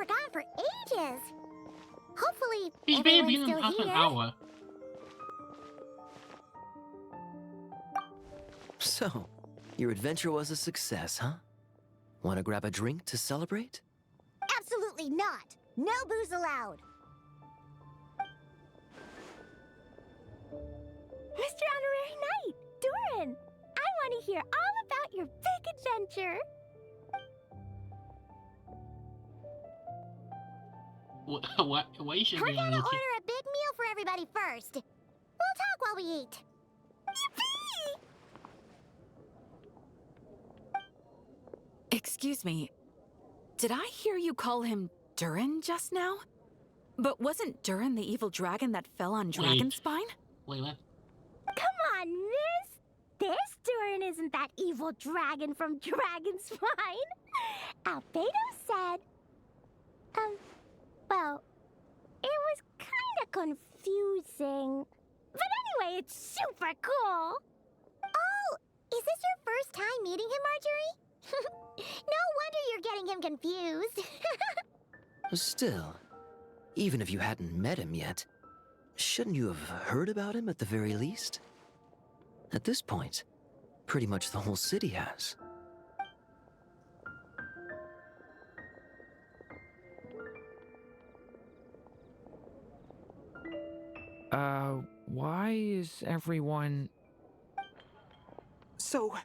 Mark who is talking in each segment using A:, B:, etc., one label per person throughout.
A: were gone for ages. Hopefully,
B: He's been
A: everyone's
B: in
A: still
B: half an
A: here.
B: hour.
C: So, your adventure was a success, huh? Want to grab a drink to celebrate?
A: Absolutely not. No booze allowed. Mr. Honorary Knight, Doran, I want to hear all about your big adventure.
B: Why is
A: We're
B: everyone
A: gonna
B: looking?
A: order a big meal for everybody first. We'll talk while we eat. Yippee!
D: Excuse me. Did I hear you call him Durin just now? But wasn't Durin the evil dragon that fell on Dragonspine?
B: Wait, what?
A: Come on, miss. This Durin isn't that evil dragon from Dragonspine. Albedo said... well, it was kinda confusing. But anyway, it's super cool. Oh, is this your first time meeting him, Marjorie? No wonder you're getting him confused.
C: Still, even if you hadn't met him yet, shouldn't you have heard about him at the very least? At this point, pretty much the whole city has.
E: Why is everyone...
F: So,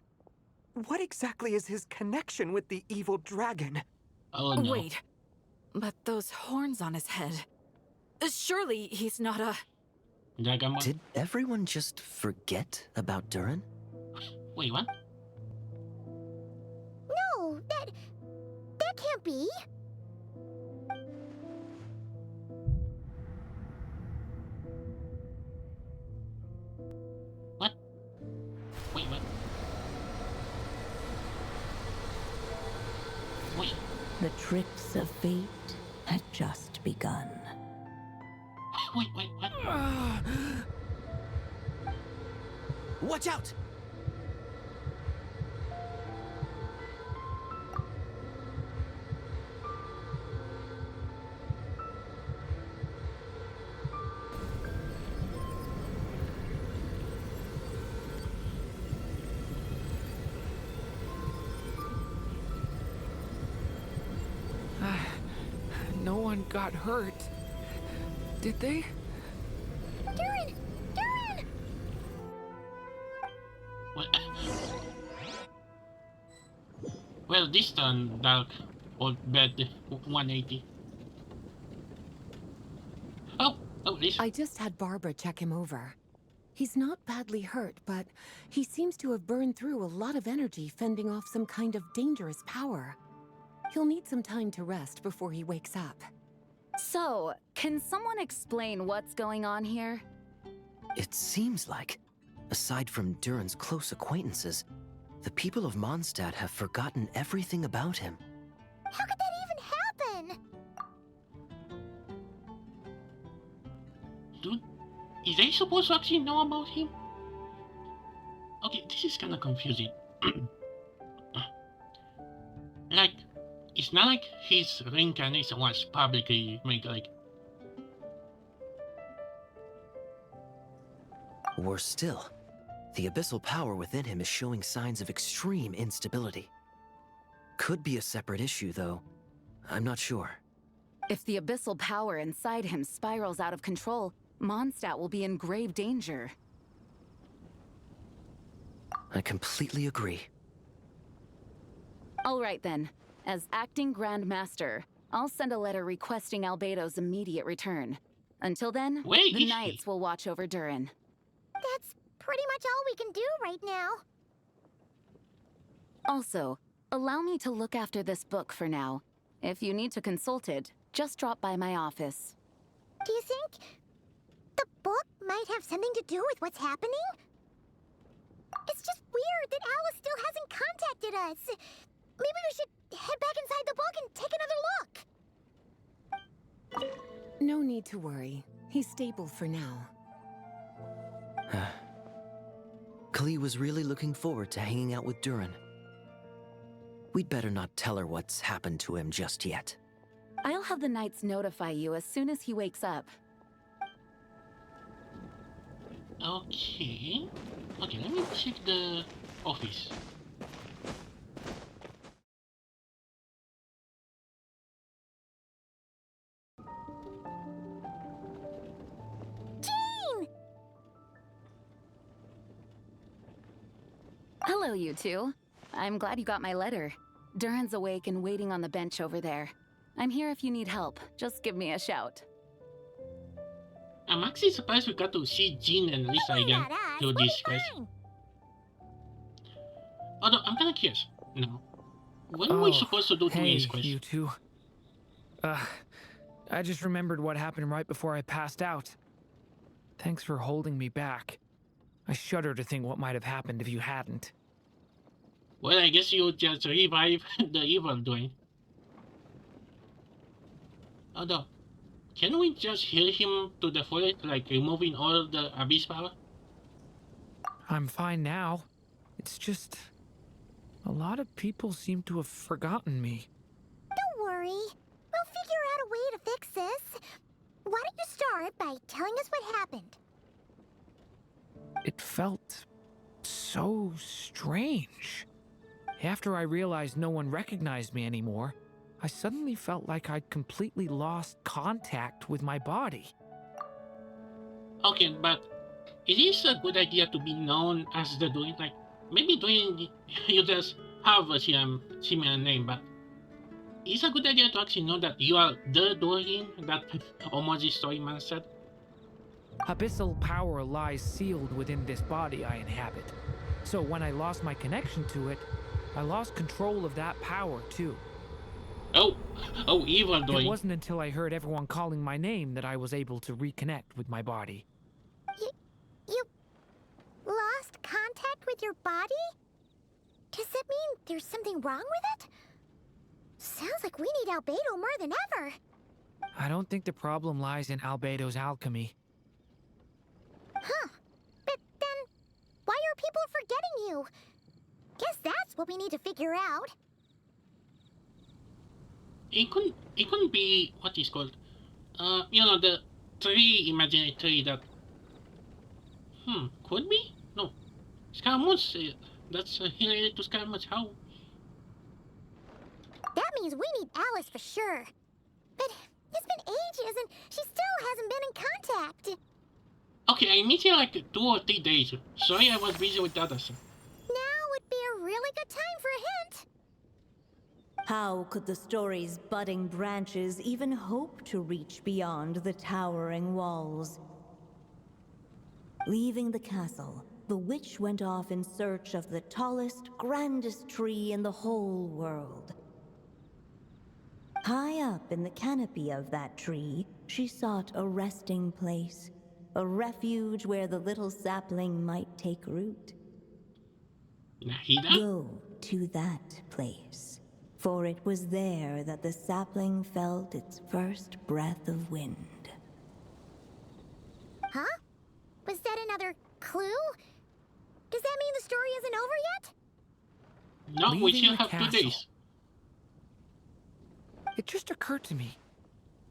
F: what exactly is his connection with the evil dragon?
B: Oh no.
D: Wait, but those horns on his head. Surely he's not a...
B: Dragon.
C: Did everyone just forget about Durin?
B: Wait, what?
A: No, that can't be.
B: What? Wait, what? Wait.
G: The tricks of fate had just begun.
B: Wait, what?
C: Watch out!
E: No one got hurt. Did they?
A: Durin! Durin!
B: What? Well, this time, Dark or bed 180. Oh, this.
H: I just had Barbara check him over. He's not badly hurt, but he seems to have burned through a lot of energy fending off some kind of dangerous power. He'll need some time to rest before he wakes up.
D: So, can someone explain what's going on here?
C: It seems like, aside from Durin's close acquaintances, the people of Mondstadt have forgotten everything about him.
A: How could that even happen?
B: Dude, is they supposed to actually know about him? Okay, this is kind of confusing. Like, it's not like his reincarnation was publicly made, like...
C: Worse still, the abyssal power within him is showing signs of extreme instability. Could be a separate issue, though. I'm not sure.
D: If the abyssal power inside him spirals out of control, Mondstadt will be in grave danger.
C: I completely agree.
D: All right then. As acting Grand Master, I'll send a letter requesting Albedo's immediate return. Until then,
B: Wait,
D: the Knights will watch over Durin.
A: That's pretty much all we can do right now.
D: Also, allow me to look after this book for now. If you need to consult it, just drop by my office.
A: Do you think the book might have something to do with what's happening? It's just weird that Alice still hasn't contacted us. Maybe we should head back inside the book and take another look.
H: No need to worry. He's stable for now.
C: Klee was really looking forward to hanging out with Durin. We'd better not tell her what's happened to him just yet.
D: I'll have the knights notify you as soon as he wakes up.
B: Okay. Okay, let me check the office.
A: Jean!
D: Hello, you two. I'm glad you got my letter. Durin's awake and waiting on the bench over there. I'm here if you need help. Just give me a shout.
B: I'm actually surprised we got to see Jean and Lisa
A: Don't worry
B: again
A: about us.
B: through
A: We'll
B: this
A: be
B: quest.
A: fine.
B: Although, I'm kinda curious now. When were we
E: Oh,
B: supposed to do
E: hey,
B: this quest?
E: you two. I just remembered what happened right before I passed out. Thanks for holding me back. I shudder to think what might have happened if you hadn't.
B: Well, I guess you just revive the evil doing. Although, can we just heal him to the fullest, like removing all the abyss power?
E: I'm fine now. It's just... a lot of people seem to have forgotten me.
A: Don't worry. We'll figure out a way to fix this. Why don't you start by telling us what happened?
E: It felt so strange. After I realized no one recognized me anymore, I suddenly felt like I'd completely lost contact with my body.
B: Okay, but it is a good idea to be known as the doing. Like, maybe doing you just have a similar name, but it's a good idea to actually know that you are the doing that Omoji Storyman said.
E: Abyssal power lies sealed within this body I inhabit. So when I lost my connection to it, I lost control of that power too.
B: Oh, evil doing.
E: It wasn't until I heard everyone calling my name that I was able to reconnect with my body.
A: You lost contact with your body? Does that mean there's something wrong with it? Sounds like we need Albedo more than ever.
E: I don't think the problem lies in Albedo's alchemy.
A: Huh. But then, why are people forgetting you? Guess that's what we need to figure out.
B: It couldn't be what is called, you know, the imaginary tree that. Could be? No. Scaramouche, that's related to Scaramouche. How?
A: That means we need Alice for sure. But it's been ages and she still hasn't been in contact.
B: Okay, I meet you like 2 or 3 days. Sorry, I was busy with others.
A: Now would be a really good time for a hint.
G: How could the story's budding branches even hope to reach beyond the towering walls? Leaving the castle, the witch went off in search of the tallest, grandest tree in the whole world. High up in the canopy of that tree, she sought a resting place, a refuge where the little sapling might take root.
B: Nahida?
G: Go to that place, for it was there that the sapling felt its first breath of wind.
A: Huh? Was that another clue? Does that mean the story isn't over yet?
B: No, we
E: Leaving
B: still
E: the
B: have 2
E: castle.
B: days.
E: It just occurred to me.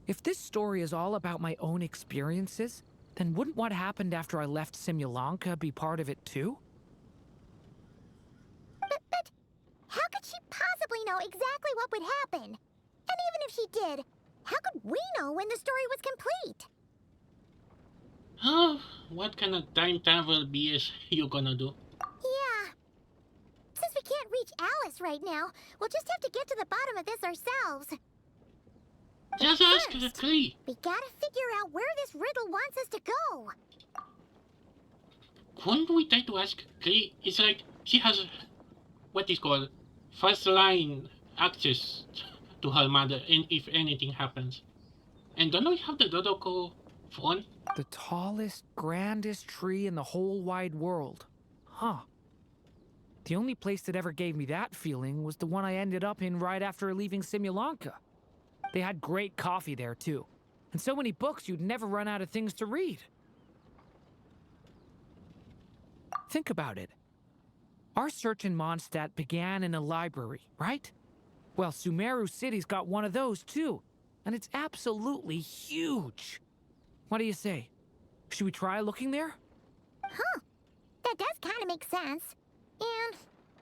E: If this story is all about my own experiences, then wouldn't what happened after I left Simulanka be part of it too?
A: But how could she possibly know exactly what would happen? And even if she did, how could we know when the story was complete?
B: Oh, what kind of time travel BS you gonna do?
A: Yeah. Since we can't reach Alice right now, we'll just have to get to the bottom of this ourselves.
B: Just ask the
A: First,
B: tree.
A: we gotta figure out where this riddle wants us to go.
B: Couldn't we try to ask Tree? It's like she has what is called first line access to her mother if anything happens. And don't we have the Dodoko phone?
E: The tallest, grandest tree in the whole wide world. Huh. The only place that ever gave me that feeling was the one I ended up in right after leaving Simulanka. They had great coffee there, too. And so many books you'd never run out of things to read. Think about it. Our search in Mondstadt began in a library, right? Well, Sumeru City's got one of those, too. and it's absolutely huge. What do you say? Should we try looking there?
A: Huh. That does kind of make sense. And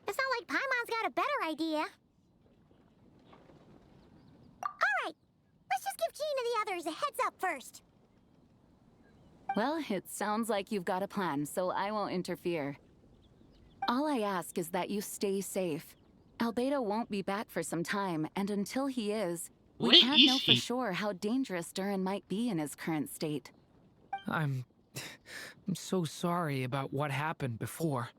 A: it's not like Paimon's got a better idea. Alright, let's just give Jean and the others a heads up first.
D: Well, it sounds like you've got a plan, so I won't interfere. All I ask is that you stay safe. Albedo won't be back for some time, and until he is, we
B: Where
D: can't
B: is
D: know for
B: he?
D: sure how dangerous Durin might be in his current state.
E: I'm so sorry about what happened before.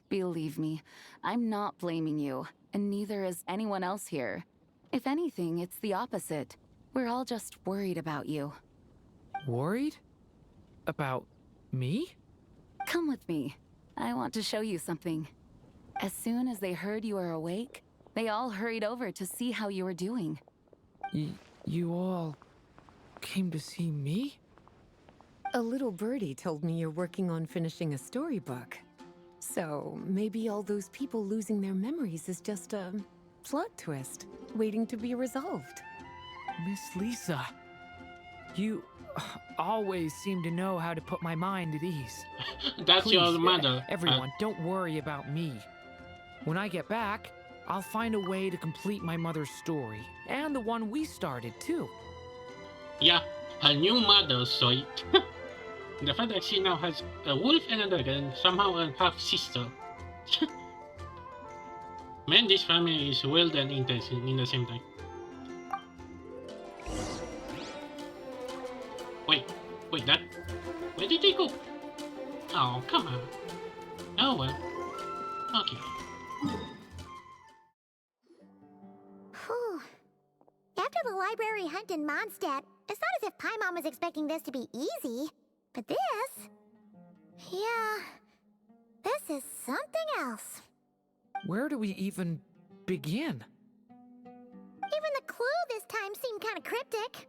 D: Believe me, I'm not blaming you, and neither is anyone else here. If anything, it's the opposite. We're all just worried about you.
E: Worried? About me?
D: Come with me. I want to show you something. As soon as they heard you were awake, they all hurried over to see how you were doing.
E: You all came to see me?
H: A little birdie told me you're working on finishing a storybook. So maybe all those people losing their memories is just a plot twist waiting to be resolved.
E: Miss Lisa, you always seem to know how to put my mind at ease.
B: That's
E: Please,
B: your mother.
E: everyone, don't worry about me. When I get back, I'll find a way to complete my mother's story, and the one we started, too.
B: Yeah, her new mother, so the fact that she now has a wolf and a dragon, somehow a half-sister. Man, this family is well and interesting in the same time. Wait, that... Where did they go? Oh, come on. Oh well. Okay.
A: Whew. After the library hunt in Mondstadt, it's not as if Paimon was expecting this to be easy. But this... Yeah... This is something else.
E: Where do we even begin?
A: Even the clue this time seemed kind of cryptic.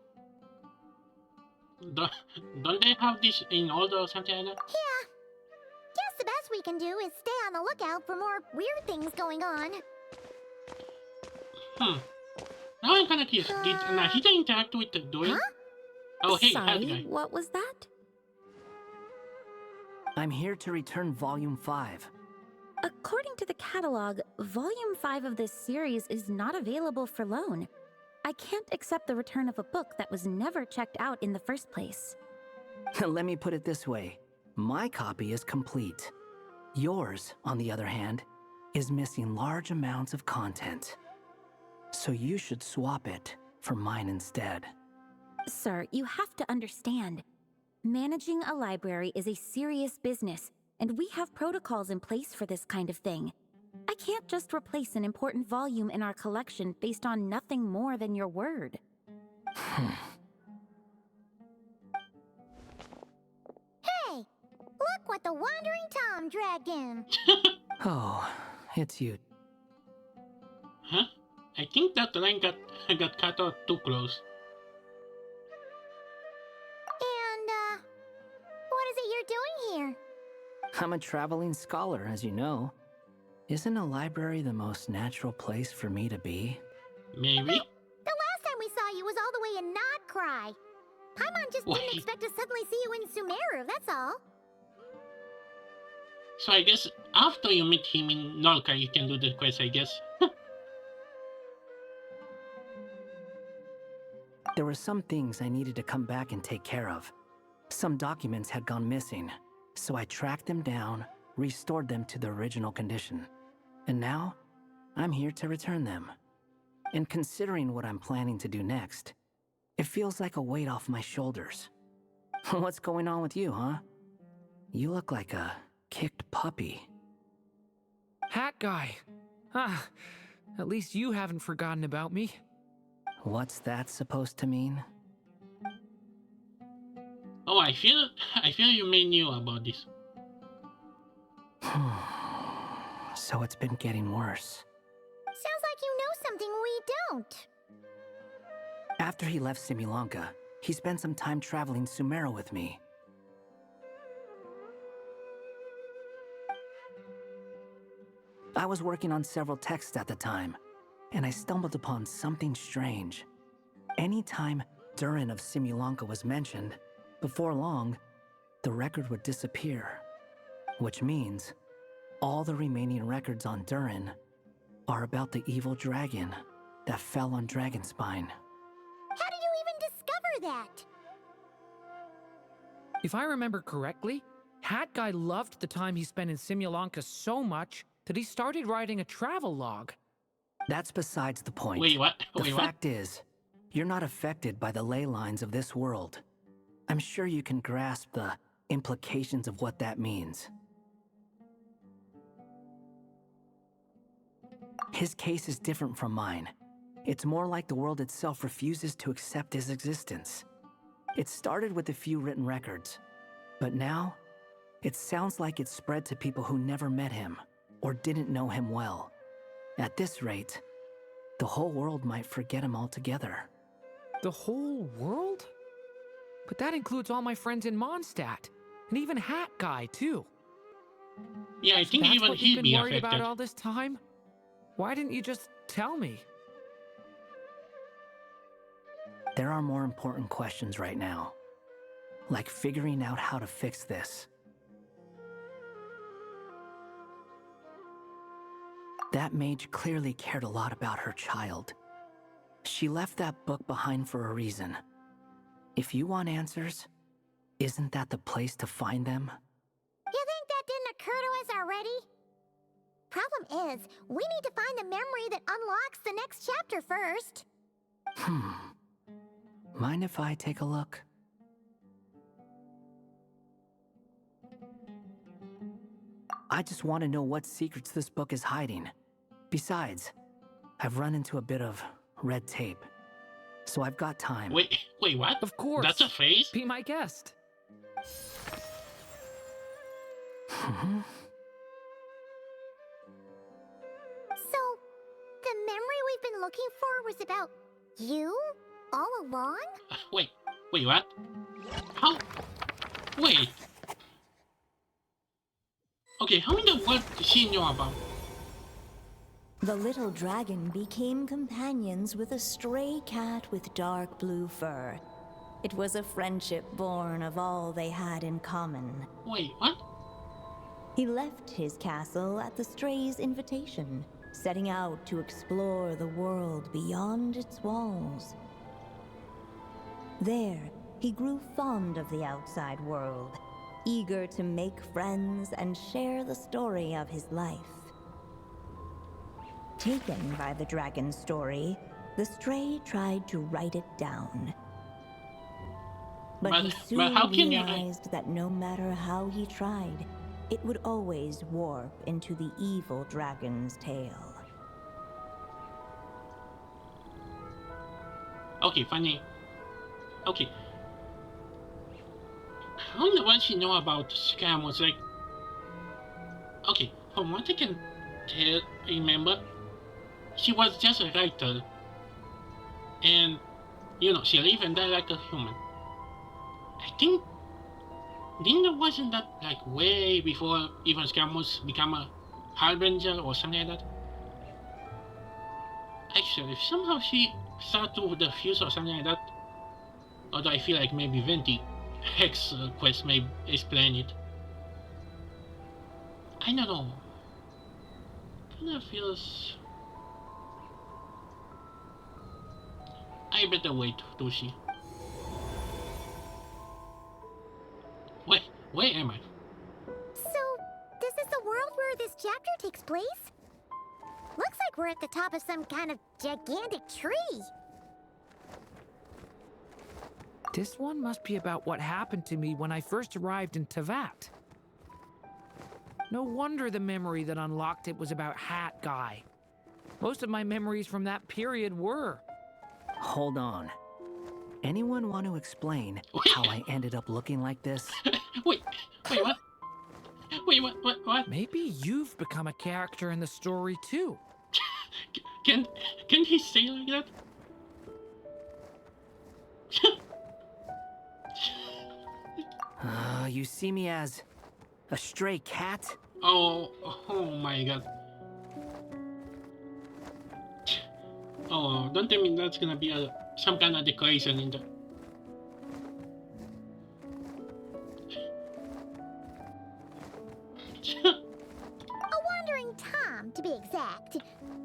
B: Don't they have this in order or something like that?
A: Yeah. Guess the best we can do is stay on the lookout for more weird things going on.
B: Now I'm kinda curious. Did Nahida interact with the Durin?
A: Huh?
B: Oh, hey,
G: Sorry,
B: bad guy.
G: what was that?
I: I'm here to return Volume 5.
G: According to the catalog, Volume 5 of this series is not available for loan. I can't accept the return of a book that was never checked out in the first place.
I: Let me put it this way. My copy is complete. Yours, on the other hand, is missing large amounts of content. So you should swap it for mine instead.
G: Sir, you have to understand. Managing a library is a serious business, and we have protocols in place for this kind of thing. I can't just replace an important volume in our collection based on nothing more than your word.
A: Hey! Look what the Wandering Tom dragged in!
I: Oh, it's you.
B: Huh? I think that line got cut out too close.
A: And, what is it you're doing here?
I: I'm a traveling scholar, as you know. Isn't a library the most natural place for me to be?
B: Maybe?
A: The last time we saw you was all the way in Nodcry. Paimon just
B: Wait.
A: didn't expect to suddenly see you in Sumeru, that's all.
B: So I guess after you meet him in Nolka, you can do the quest, I guess.
I: There were some things I needed to come back and take care of. Some documents had gone missing, so I tracked them down, restored them to the original condition. And now, I'm here to return them. And considering what I'm planning to do next, it feels like a weight off my shoulders. What's going on with you, huh? You look like a kicked puppy.
E: Hat guy. Ah, at least you haven't forgotten about me.
I: What's that supposed to mean?
B: Oh, I feel you may knew about this.
I: So it's been getting worse.
A: Sounds like you know something we don't.
I: After he left Simulanka, he spent some time traveling Sumeru with me. I was working on several texts at the time, and I stumbled upon something strange. Anytime Durin of Simulanka was mentioned, before long, the record would disappear. Which means all the remaining records on Durin are about the evil dragon that fell on Dragonspine.
A: How did you even discover that?
E: If I remember correctly, Hat Guy loved the time he spent in Simulanka so much that he started writing a travel log.
I: That's besides the point.
B: Wait, what?
I: The
B: Wait, what?
I: fact is, you're not affected by the ley lines of this world. I'm sure you can grasp the implications of what that means. His case is different from mine. It's more like the world itself refuses to accept his existence. It started with a few written records, but now it sounds like it's spread to people who never met him or didn't know him well. At this rate, the whole world might forget him altogether.
E: The whole world? But that includes all my friends in Mondstadt, and even Hat Guy, too.
B: Yeah, I think
E: That's
B: even
E: what you've
B: he'd
E: been
B: be
E: worried
B: affected.
E: about all this time? Why didn't you just tell me?
I: There are more important questions right now, like figuring out how to fix this. That mage clearly cared a lot about her child. She left that book behind for a reason. If you want answers, isn't that the place to find them?
A: You think that didn't occur to us already? Problem is, we need to find the memory that unlocks the next chapter first.
I: Mind if I take a look? I just want to know what secrets this book is hiding. Besides, I've run into a bit of red tape, so I've got time.
B: Wait, what?
E: Of course.
B: That's a face?
E: Be my guest.
A: So, the memory we've been looking for was about you all along?
B: Wait, what? How? Wait. Okay, how in the world does she know about?
J: The little dragon became companions with a stray cat with dark blue fur. It was a friendship born of all they had in common.
B: Wait, what?
J: He left his castle at the stray's invitation, setting out to explore the world beyond its walls. There, he grew fond of the outside world, eager to make friends and share the story of his life. Taken by the dragon's story, the stray tried to write it down. But he soon
B: how can you
J: realized that no matter how he tried, it would always warp into the evil dragon's tale.
B: Okay, funny. Okay. How in the world she know about scam was like... Okay, from what I can remember, she was just a writer. And, you know, she lived and died like a human. I think... wasn't that like way before even Scamus become a harbinger or something like that? Actually, if somehow she started to diffuse or something like that, although I feel like maybe Venti Hex quest may explain it. I don't know. Kinda feels... I better wait to see. Where am I?
A: So, this is the world where this chapter takes place? Looks like we're at the top of some kind of gigantic tree.
E: This one must be about what happened to me when I first arrived in Tevat. No wonder the memory that unlocked it was about Hat Guy. Most of my memories from that period were.
I: Hold on. Anyone want to explain how I ended up looking like this?
B: Wait, what? Wait, what?
E: Maybe you've become a character in the story too.
B: Can he say like that?
I: You see me as a stray cat?
B: Oh my god. Oh, don't tell me that's gonna be some kind of decoration in the...
A: A wandering Tom, to be exact. You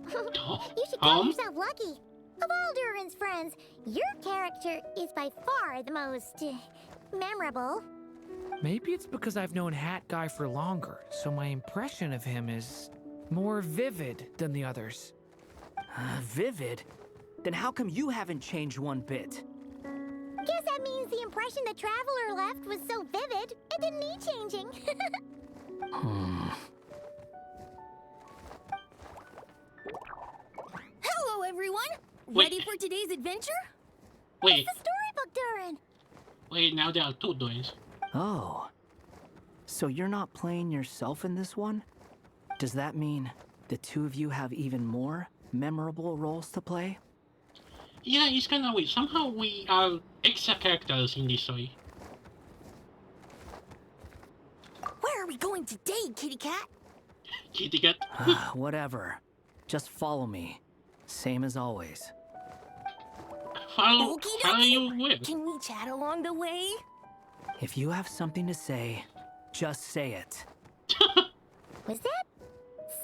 A: should
B: Tom?
A: call yourself lucky. Of all Durin's friends, your character is by far the most memorable.
E: Maybe it's because I've known Hat Guy for longer, so my impression of him is more vivid than the others.
I: Vivid? Then how come you haven't changed one bit?
A: Guess that means the impression the Traveler left was so vivid, it didn't need changing.
J: Hello, everyone!
B: Wait.
J: Ready for today's adventure?
B: Wait,
A: The storybook, Durin.
B: wait, now there are two doings.
I: Oh. So you're not playing yourself in this one? Does that mean the two of you have even more memorable roles to play?
B: Yeah, it's kind of weird. Somehow we are extra characters in this story.
J: Where are we going today, kitty cat?
B: Kitty cat.
I: Whatever. Just follow me. Same as always.
B: Follow
J: Okey-dokey.
B: you with.
J: Can we chat along the way?
I: If you have something to say, just say it.
A: Was that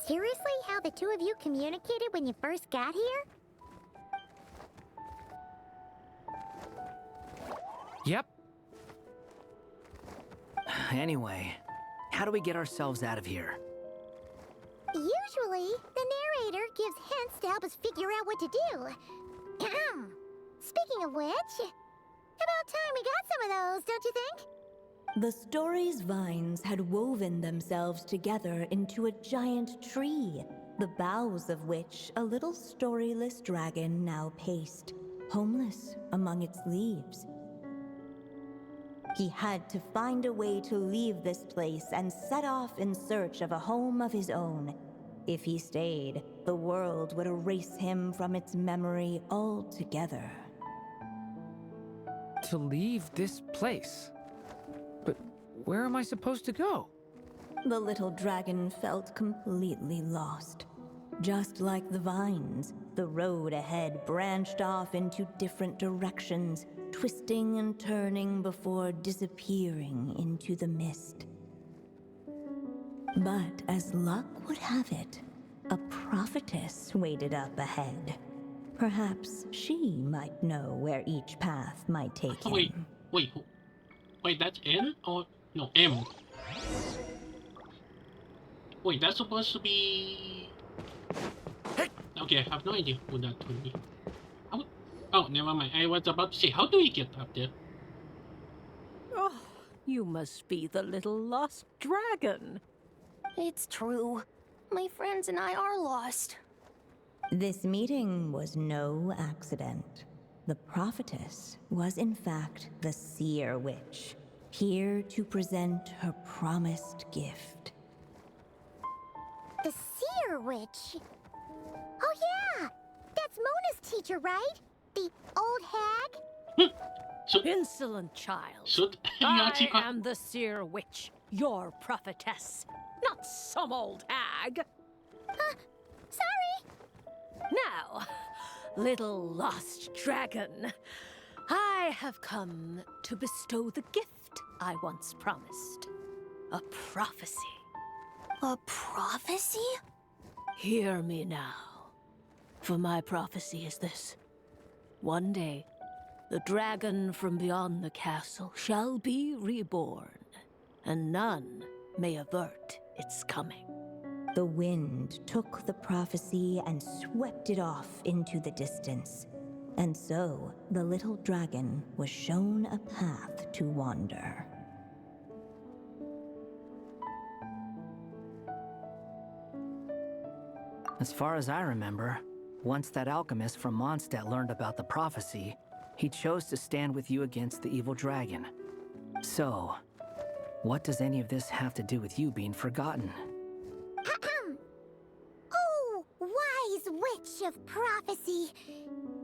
A: seriously how the two of you communicated when you first got here?
E: Yep.
I: Anyway, how do we get ourselves out of here?
A: Usually, the narrator gives hints to help us figure out what to do. Speaking of which, about time we got some of those, don't you think?
J: The story's vines had woven themselves together into a giant tree, the boughs of which a little storyless dragon now paced, homeless among its leaves. He had to find a way to leave this place and set off in search of a home of his own. If he stayed, the world would erase him from its memory altogether.
E: To leave this place. But where am I supposed to go?
J: The little dragon felt completely lost. Just like the vines, the road ahead branched off into different directions, twisting and turning before disappearing into the mist. But as luck would have it, a prophetess waited up ahead. Perhaps she might know where each path might take him.
B: Wait, that's N or no M? Wait, that's supposed to be. Okay, I have no idea who that would be. Oh, never mind. I was about to say, how do we get up there?
K: Oh, you must be the little lost dragon.
J: It's true. My friends and I are lost. This meeting was no accident. The prophetess was in fact the seer witch, here to present her promised gift.
A: The seer witch? Oh yeah! That's Mona's teacher, right? The old hag?
K: Insolent child.
B: Should you
K: I
B: actually
K: am the seer witch, your prophetess, not some old hag.
A: Sorry!
K: Now, little lost dragon, I have come to bestow the gift I once promised. A prophecy.
J: A prophecy?
K: Hear me now, for my prophecy is this. One day, the dragon from beyond the castle shall be reborn, and none may avert its coming.
J: The wind took the prophecy and swept it off into the distance. And so, the little dragon was shown a path to wander.
I: As far as I remember, once that alchemist from Mondstadt learned about the prophecy, he chose to stand with you against the evil dragon. So, what does any of this have to do with you being forgotten?
A: Oh, wise witch of prophecy!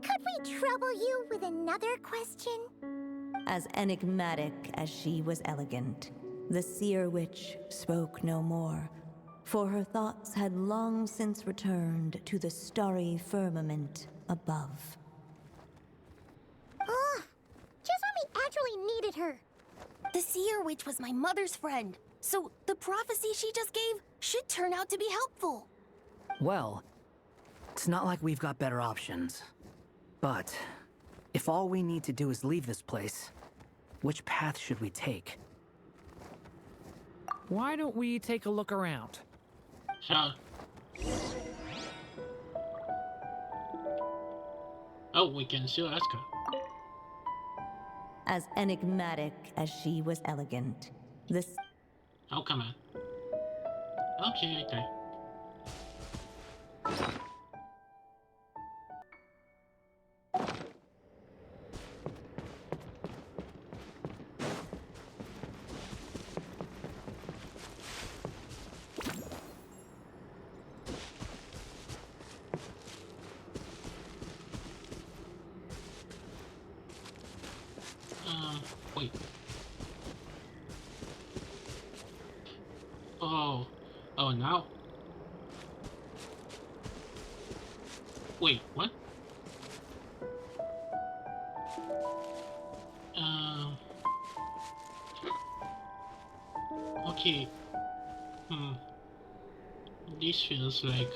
A: Could we trouble you with another question?
J: As enigmatic as she was elegant, the seer witch spoke no more, for her thoughts had long since returned to the starry firmament above.
A: Ugh! Just when we actually needed her.
L: The Seer Witch was my mother's friend, so the prophecy she just gave should turn out to be helpful.
I: Well, it's not like we've got better options. But if all we need to do is leave this place, which path should we take?
E: Why don't we take a look around?
B: So. Oh, we can still ask her.
J: As enigmatic as she was elegant, this...
B: Oh, come on. Okay, okay. Wait. Oh. Oh, now? Wait, what? Okay. This feels like...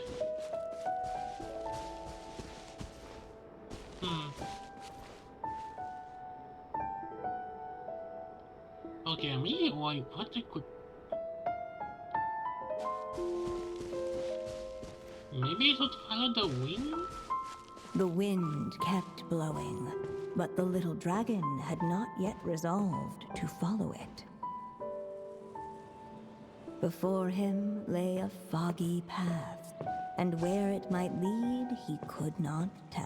B: Okay, I mean, what I could... Maybe it would follow the wind?
J: The wind kept blowing, but the little dragon had not yet resolved to follow it. Before him lay a foggy path, and where it might lead he could not tell.